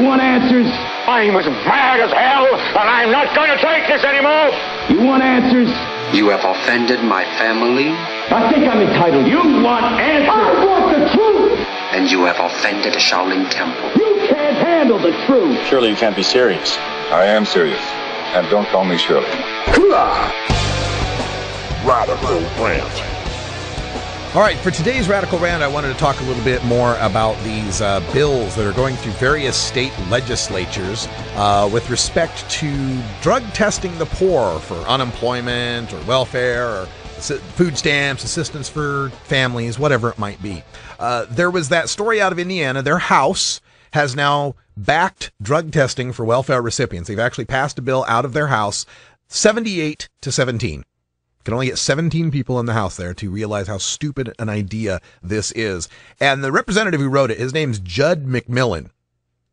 You want answers? I'm as mad as hell, and I'm not going to take this anymore. You want answers? You have offended my family. I think I'm entitled. You want answers? I want the truth. And you have offended the Shaolin Temple. You can't handle the truth. Surely you can't be serious. I am serious. And don't call me Shirley. Radical Rant. All right, for today's Radical Rant, I wanted to talk a little bit more about these bills that are going through various state legislatures with respect to drug testing the poor for unemployment or welfare or food stamps, assistance for families, whatever it might be. There was that story out of Indiana. Their House has now backed drug testing for welfare recipients. They've actually passed a bill out of their House, 78 to 17. Can only get 17 people in the House there to realize how stupid an idea this is. And the representative who wrote it, his name's Judd McMillan.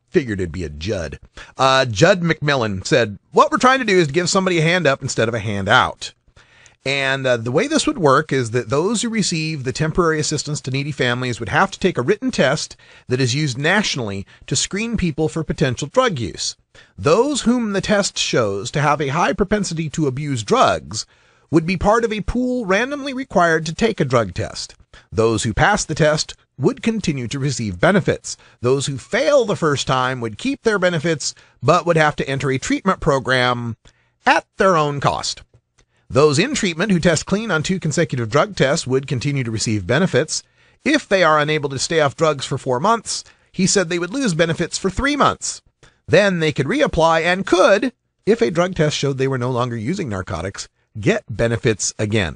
Figured it'd be a Judd. Judd McMillan said, what we're trying to do is to give somebody a hand up instead of a hand out. And the way this would work is that those who receive the temporary assistance to needy families would have to take a written test that is used nationally to screen people for potential drug use. Those whom the test shows to have a high propensity to abuse drugs would be part of a pool randomly required to take a drug test. Those who pass the test would continue to receive benefits. Those who fail the first time would keep their benefits, but would have to enter a treatment program at their own cost. Those in treatment who test clean on 2 consecutive drug tests would continue to receive benefits. If they are unable to stay off drugs for 4 months, he said they would lose benefits for 3 months. Then they could reapply and could, if a drug test showed they were no longer using narcotics, get benefits again.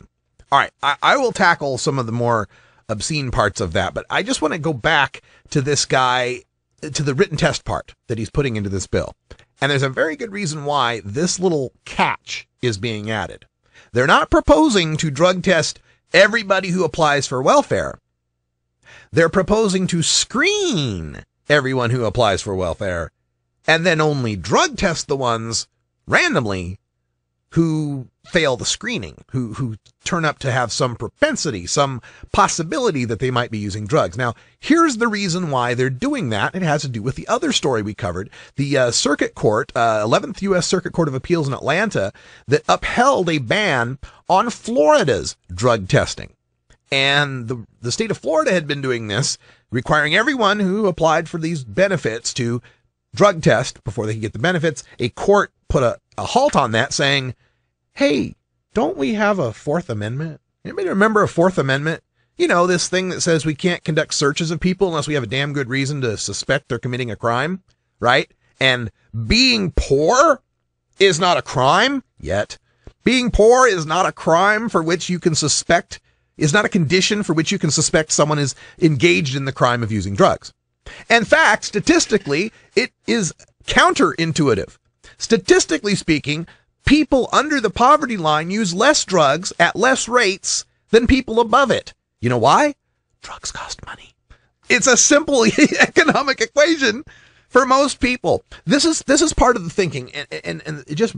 All right, I will tackle some of the more obscene parts of that, but I just want to go back to this guy, to the written test part that he's putting into this bill. And there's a very good reason why this little catch is being added. They're not proposing to drug test everybody who applies for welfare. They're proposing to screen everyone who applies for welfare and then only drug test the ones randomly who fail the screening, who turn up to have some propensity, some possibility that they might be using drugs. Now, here's the reason why they're doing that. It has to do with the other story we covered, the Circuit Court, 11th U.S. Circuit Court of Appeals in Atlanta, that upheld a ban on Florida's drug testing. And the state of Florida had been doing this, requiring everyone who applied for these benefits to drug test before they could get the benefits. A court put a halt on that, saying, hey, don't we have a Fourth Amendment? Anybody remember a Fourth Amendment? You know, this thing that says we can't conduct searches of people unless we have a damn good reason to suspect they're committing a crime, right? And being poor is not a crime yet. Being poor is not a crime for which you can suspect, is not a condition for which you can suspect someone is engaged in the crime of using drugs. In fact, statistically, it is counterintuitive. Statistically speaking, people under the poverty line use less drugs at less rates than people above it. You know why? Drugs cost money. It's a simple economic equation for most people. This is part of the thinking, and it just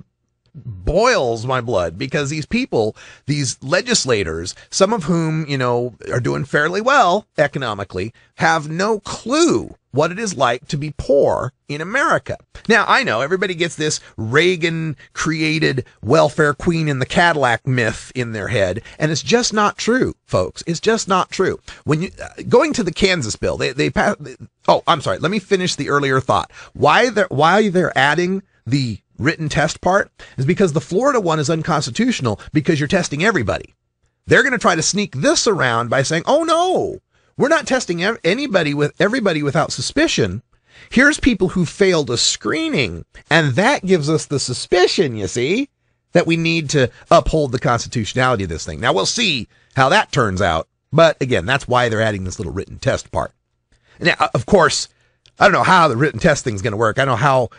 boils my blood because these people, these legislators, some of whom, you know, are doing fairly well economically, have no clue what it is like to be poor in America. Now, I know everybody gets this Reagan created welfare queen in the Cadillac myth in their head, and it's just not true, folks. It's just not true. When you going to the Kansas bill, they passed. Oh, I'm sorry. Let me finish the earlier thought. Why they're adding the written test part is because the Florida one is unconstitutional because you're testing everybody. They're going to try to sneak this around by saying, oh no, we're not testing everybody without suspicion. Here's people who failed a screening, and that gives us the suspicion, you see, that we need to uphold the constitutionality of this thing. Now, we'll see how that turns out, but again, that's why they're adding this little written test part. Now, of course, I don't know how the written test thing is going to work. I don't know how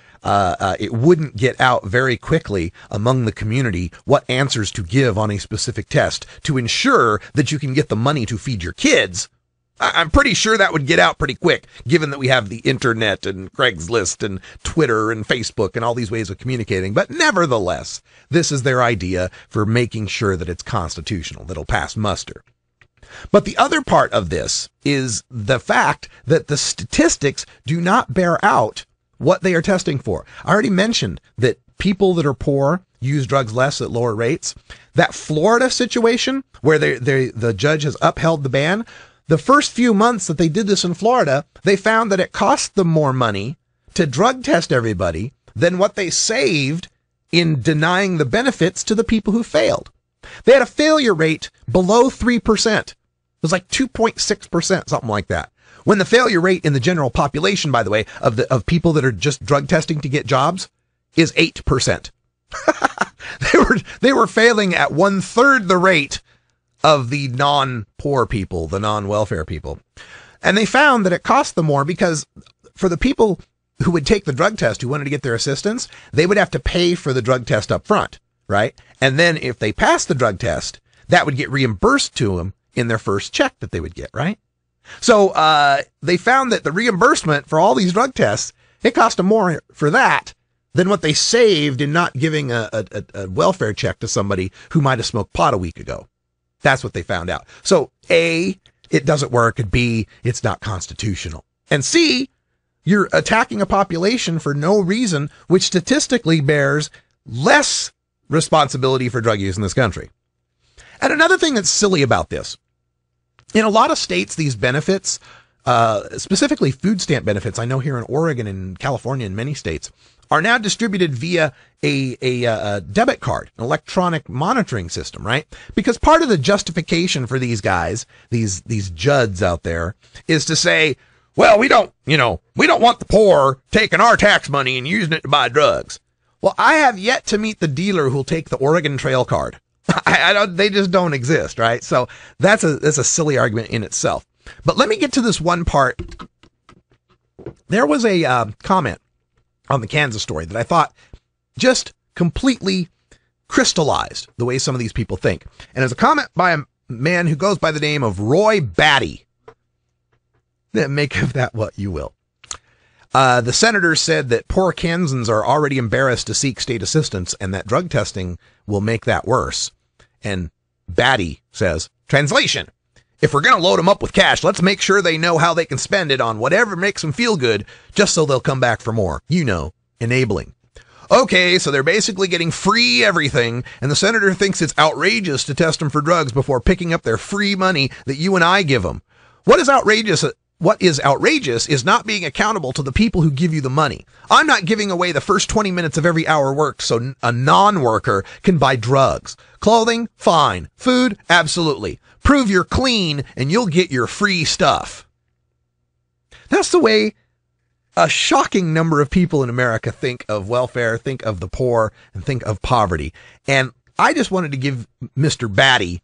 it wouldn't get out very quickly among the community what answers to give on a specific test to ensure that you can get the money to feed your kids. I'm pretty sure that would get out pretty quick, given that we have the internet and Craigslist and Twitter and Facebook and all these ways of communicating. But nevertheless, this is their idea for making sure that it's constitutional, that'll pass muster. But the other part of this is the fact that the statistics do not bear out what they are testing for. I already mentioned that people that are poor use drugs less at lower rates. That Florida situation where the judge has upheld the ban, the first few months that they did this in Florida, they found that it cost them more money to drug test everybody than what they saved in denying the benefits to the people who failed. They had a failure rate below 3%. It was like 2.6%, something like that. When the failure rate in the general population, by the way, of people that are just drug testing to get jobs is 8%. They were failing at 1/3 the rate of the non-poor people, the non-welfare people. And they found that it cost them more because for the people who would take the drug test, who wanted to get their assistance, they would have to pay for the drug test up front, right? And then if they passed the drug test, that would get reimbursed to them in their first check that they would get, right? So they found that the reimbursement for all these drug tests, it cost them more for that than what they saved in not giving a welfare check to somebody who might have smoked pot a week ago. That's what they found out. So A, it doesn't work, and B, it's not constitutional. And C, you're attacking a population for no reason, which statistically bears less responsibility for drug use in this country. And another thing that's silly about this, in a lot of states, these benefits, specifically food stamp benefits, I know here in Oregon and California and many states, are now distributed via a debit card, an electronic monitoring system, right? Because part of the justification for these guys, these juds out there, is to say, well, we don't want the poor taking our tax money and using it to buy drugs. Well, I have yet to meet the dealer who'll take the Oregon Trail card. They just don't exist, right? So that's a silly argument in itself. But let me get to this one part. There was a comment on the Kansas story that I thought just completely crystallized the way some of these people think. And it's a comment by a man who goes by the name of Roy Batty. Make of that what you will. The senator said that poor Kansans are already embarrassed to seek state assistance and that drug testing will make that worse. And Batty says, translation, if we're going to load them up with cash, let's make sure they know how they can spend it on whatever makes them feel good, just so they'll come back for more. Enabling. Okay, so they're basically getting free everything, and the senator thinks it's outrageous to test them for drugs before picking up their free money that you and I give them. What is outrageous is not being accountable to the people who give you the money. I'm not giving away the first 20 minutes of every hour work so a non-worker can buy drugs. Clothing? Fine. Food? Absolutely. Prove you're clean and you'll get your free stuff. That's the way a shocking number of people in America think of welfare, think of the poor, and think of poverty. And I just wanted to give Mr. Batty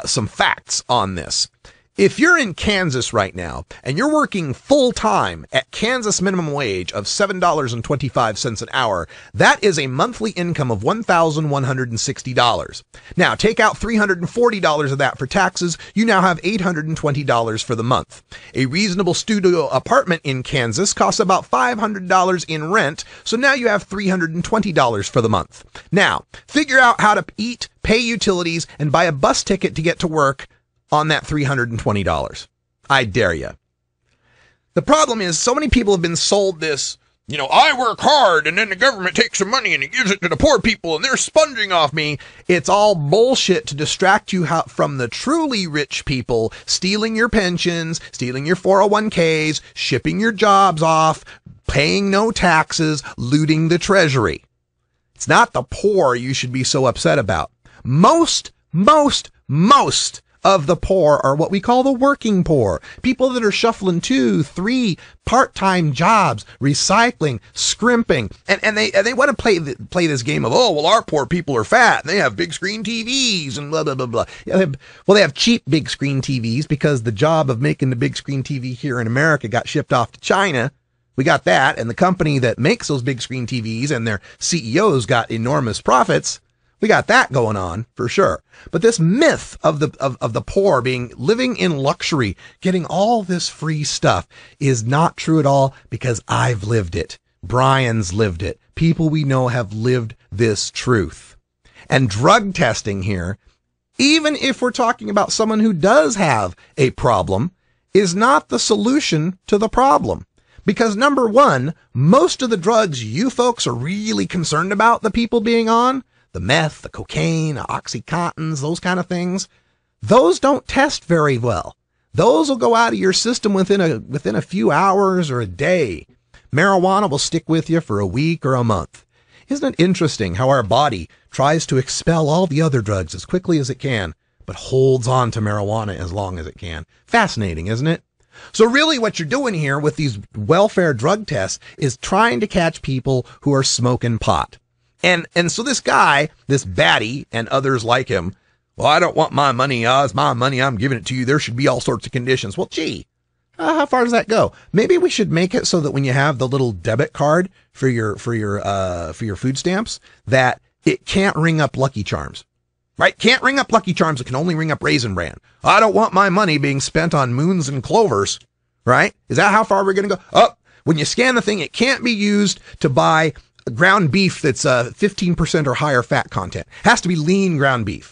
some facts on this. If you're in Kansas right now and you're working full time at Kansas minimum wage of $7.25 an hour, that is a monthly income of $1,160. Now take out $340 of that for taxes. You now have $820 for the month. A reasonable studio apartment in Kansas costs about $500 in rent. So now you have $320 for the month. Now figure out how to eat, pay utilities, and buy a bus ticket to get to work on that $320. I dare you. The problem is so many people have been sold this, I work hard and then the government takes some money and it gives it to the poor people and they're sponging off me. It's all bullshit to distract you from the truly rich people stealing your pensions, stealing your 401ks, shipping your jobs off, paying no taxes, looting the treasury. It's not the poor you should be so upset about. Most of the poor are what we call the working poor. People that are shuffling 2, 3 part-time jobs, recycling, scrimping, and they want to play this game of, our poor people are fat and they have big screen TVs and blah blah blah blah. Yeah, they have cheap big screen TVs because the job of making the big screen TV here in America got shipped off to China. We got that, and the company that makes those big screen TVs and their CEOs got enormous profits. We got that going on for sure. But this myth of the poor living in luxury, getting all this free stuff is not true at all because I've lived it. Brian's lived it. People we know have lived this truth. And drug testing here, even if we're talking about someone who does have a problem, is not the solution to the problem. Because number one, most of the drugs you folks are really concerned about the people being on, the meth, the cocaine, Oxycontins, those kind of things, those don't test very well. Those will go out of your system within a few hours or a day. Marijuana will stick with you for a week or a month. Isn't it interesting how our body tries to expel all the other drugs as quickly as it can, but holds on to marijuana as long as it can? Fascinating, isn't it? So really what you're doing here with these welfare drug tests is trying to catch people who are smoking pot. And so this guy, this baddie, and others like him, well, I don't want my money. It's my money. I'm giving it to you. There should be all sorts of conditions. Well, gee, how far does that go? Maybe we should make it so that when you have the little debit card for your food stamps, that it can't ring up Lucky Charms, right? Can't ring up Lucky Charms. It can only ring up Raisin Bran. I don't want my money being spent on moons and clovers, right? Is that how far we're going to go? Oh, when you scan the thing, it can't be used to buy ground beef that's 15% or higher fat content. Has to be lean ground beef.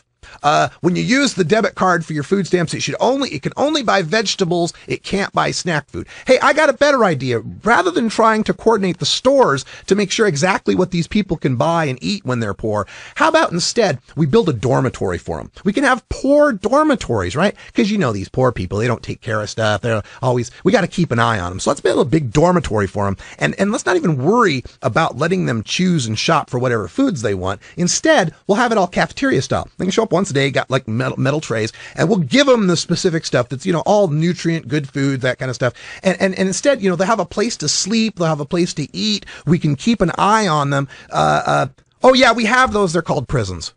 When you use the debit card for your food stamps, it can only buy vegetables. It can't buy snack food. Hey, I got a better idea. Rather than trying to coordinate the stores to make sure exactly what these people can buy and eat when they're poor, how about instead we build a dormitory for them? We can have poor dormitories, right? Because these poor people, they don't take care of stuff. We got to keep an eye on them. So let's build a big dormitory for them. And let's not even worry about letting them choose and shop for whatever foods they want. Instead, we'll have it all cafeteria style. They can show up once a day, got like metal trays, and we'll give them the specific stuff that's, all nutrient, good food, that kind of stuff. And instead, they'll have a place to sleep. They'll have a place to eat. We can keep an eye on them. Oh yeah, we have those. They're called prisons.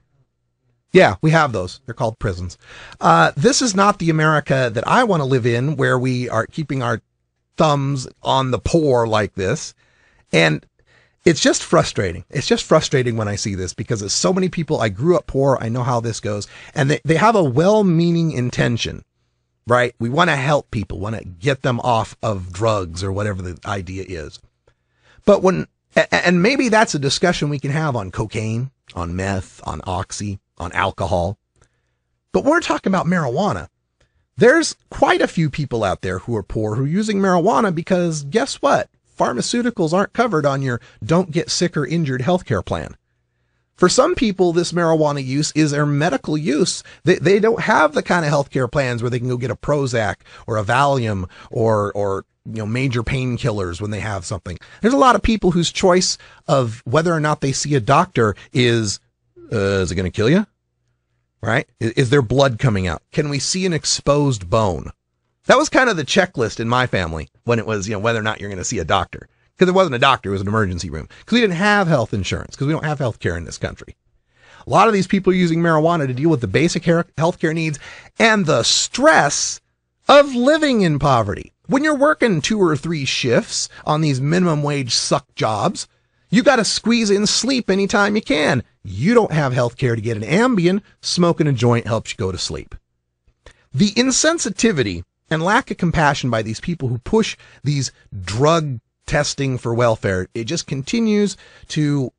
Yeah, we have those. They're called prisons. This is not the America that I want to live in, where we are keeping our thumbs on the poor like this. And it's just frustrating. It's just frustrating when I see this, because it's so many people. I grew up poor. I know how this goes. And they have a well-meaning intention, right? We want to help people, want to get them off of drugs or whatever the idea is. But and maybe that's a discussion we can have on cocaine, on meth, on oxy, on alcohol. But when we're talking about marijuana, there's quite a few people out there who are poor who are using marijuana because guess what? Pharmaceuticals aren't covered on your don't get sick or injured healthcare plan. For some people, this marijuana use is their medical use. They don't have the kind of healthcare plans where they can go get a Prozac or a Valium or major painkillers when they have something. There's a lot of people whose choice of whether or not they see a doctor is it going to kill you? Right? Is there blood coming out? Can we see an exposed bone? That was kind of the checklist in my family when it was, whether or not you're going to see a doctor. Because it wasn't a doctor, it was an emergency room. Because we didn't have health insurance, because we don't have health care in this country. A lot of these people are using marijuana to deal with the basic health care needs and the stress of living in poverty. When you're working 2 or 3 shifts on these minimum wage suck jobs, you got to squeeze in sleep anytime you can. You don't have health care to get an Ambien. Smoking a joint helps you go to sleep. The insensitivity and lack of compassion by these people who push these drug testing for welfare, it just continues to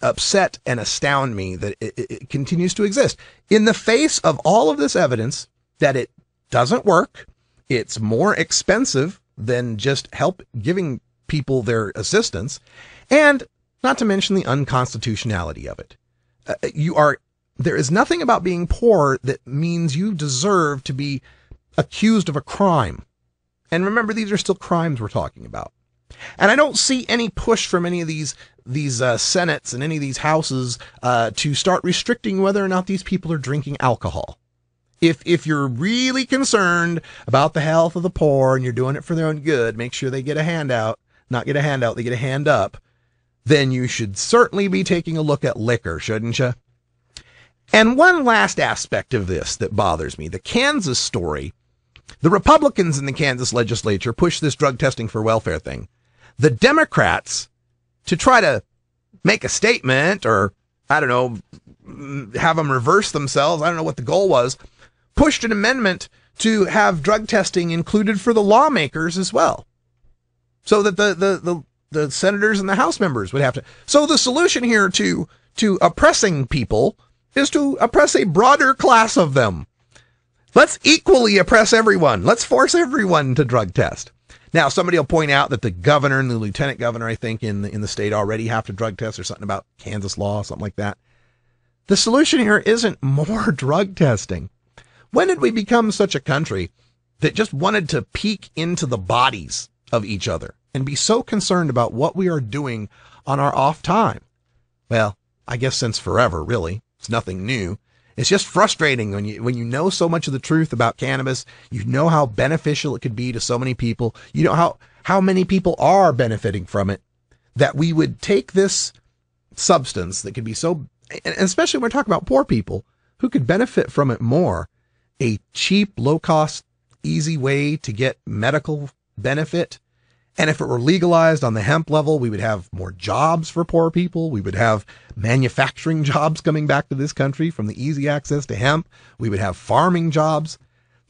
upset and astound me that it continues to exist. In the face of all of this evidence that it doesn't work, it's more expensive than just giving people their assistance, and not to mention the unconstitutionality of it. There is nothing about being poor that means you deserve to be accused of a crime. And remember, these are still crimes we're talking about. And I don't see any push from any of these senates and any of these houses to start restricting whether or not these people are drinking alcohol. If you're really concerned about the health of the poor and you're doing it for their own good, make sure they get a handout, not get a handout, they get a hand up, then you should certainly be taking a look at liquor, shouldn't you? And one last aspect of this that bothers me, the Kansas story. The Republicans in the Kansas legislature pushed this drug testing for welfare thing. The Democrats, to try to make a statement or, I don't know, have them reverse themselves, I don't know what the goal was, pushed an amendment to have drug testing included for the lawmakers as well. So that the senators and the House members would have to. So the solution here to oppressing people is to oppress a broader class of them. Let's equally oppress everyone. Let's force everyone to drug test. Now, somebody will point out that the governor and the lieutenant governor, I think, in the state already have to drug test, or something about Kansas law, something like that. The solution here isn't more drug testing. When did we become such a country that just wanted to peek into the bodies of each other and be so concerned about what we are doing on our off time? Well, I guess since forever, really. It's nothing new. It's just frustrating when you know so much of the truth about cannabis. You know how beneficial it could be to so many people. You know how many people are benefiting from it, that we would take this substance that could be so, and especially when we're talking about poor people who could benefit from it more, a cheap, low-cost, easy way to get medical benefit. And if it were legalized on the hemp level, we would have more jobs for poor people. We would have manufacturing jobs coming back to this country from the easy access to hemp. We would have farming jobs.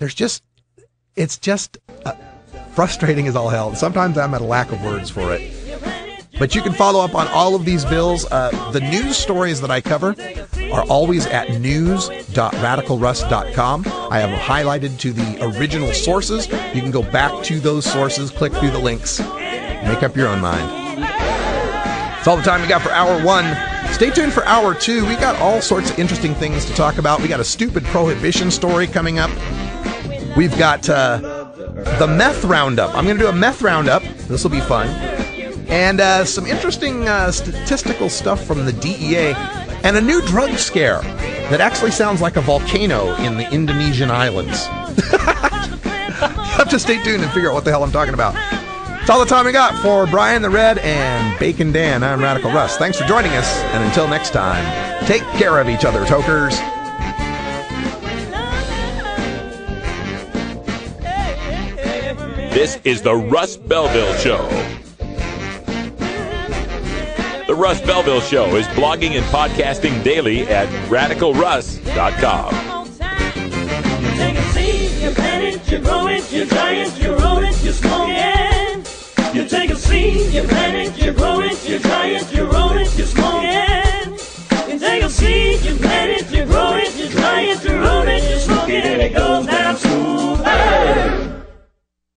It's just frustrating as all hell. Sometimes I'm at a lack of words for it. But you can follow up on all of these bills. The news stories that I cover are always at news.radicalruss.com. I have highlighted to the original sources. You can go back to those sources, click through the links, make up your own mind. That's all the time we got for Hour 1. Stay tuned for Hour 2. We got all sorts of interesting things to talk about. We got a stupid prohibition story coming up. We've got the meth roundup. I'm going to do a meth roundup. This will be fun. And some interesting statistical stuff from the DEA, and a new drug scare that actually sounds like a volcano in the Indonesian islands. You have to stay tuned and figure out what the hell I'm talking about. It's all the time we got for Brian the Red and Bacon Dan. I'm Radical Russ. Thanks for joining us, and until next time, take care of each other, tokers. This is the Russ Belville Show. The Russ Belville Show is blogging and podcasting daily at radicalruss.com. You take a seed, you plant it, you grow it, you dry it, you roll it, you smoke it. You take a seed, you plant it, you grow it, you dry it, you roll it, you smoke it. You take a seed, you plant it, you grow it, you dry it, you roll it, you smoke it, and it goes down.